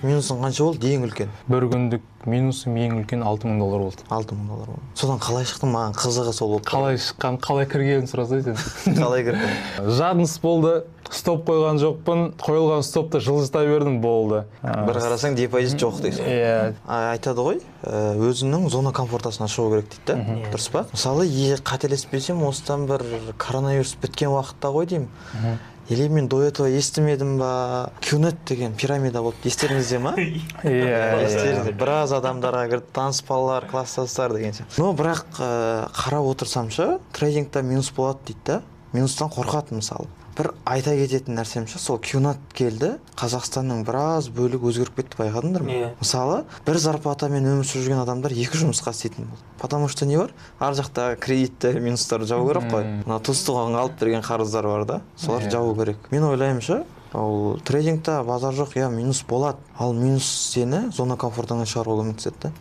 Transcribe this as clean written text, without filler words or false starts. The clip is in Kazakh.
күндік минусың қанша болды ең үлкен? Бір күндік минусым ең үлкен $6000 болды. $6000 болды. Содан қалай шықтың? Маған қызығы сол болды. Қалай шыққан, қалай кіргенін сұраса сен. Қалай кірдің? Жадыныс болды, стоп қойған жоқпын, қойылған стопты жылжыта бердім, болды. Бір қарасаң депозит жоқ дейсің. Иә. Айтады ғой, өзінің зона комфортасынан шығу керек дейді, дұрыс па? Мысалы, қателеспесем, осыдан бір коронавирус біткен уақытта ғой деймін. Или мен до этого естімедім ба, Qnet деген пирамида болды, естеріңізде ма? Естеріңізде, біраз адамдарға кірді, таныс балалар, класстастар дегенше. Но бірақ қарап отырсам ше, трейдингта минус болады дейді да, минустан қорқатын мысалы. Бір айта кететін нәрсем ше, сол Qnet келді, Қазақстанның біраз бөлігі өзгеріп кетті, байқадыңдар ма? Мысалы, бір зарплатамен өмір сүріп жүрген адамдар екі жұмысқа істейтін болды. Потому что не бар? Ар жақта кредиттер, минустарды жабу керек қой. Мына туыс-туғанға алып берген қарыздар бар да, солар жабу керек. Мен ойлаймын ше, ол трейдингта базар жоқ, минус болады. Ал минус сені зона комфортынан шығаруға көмектеседі.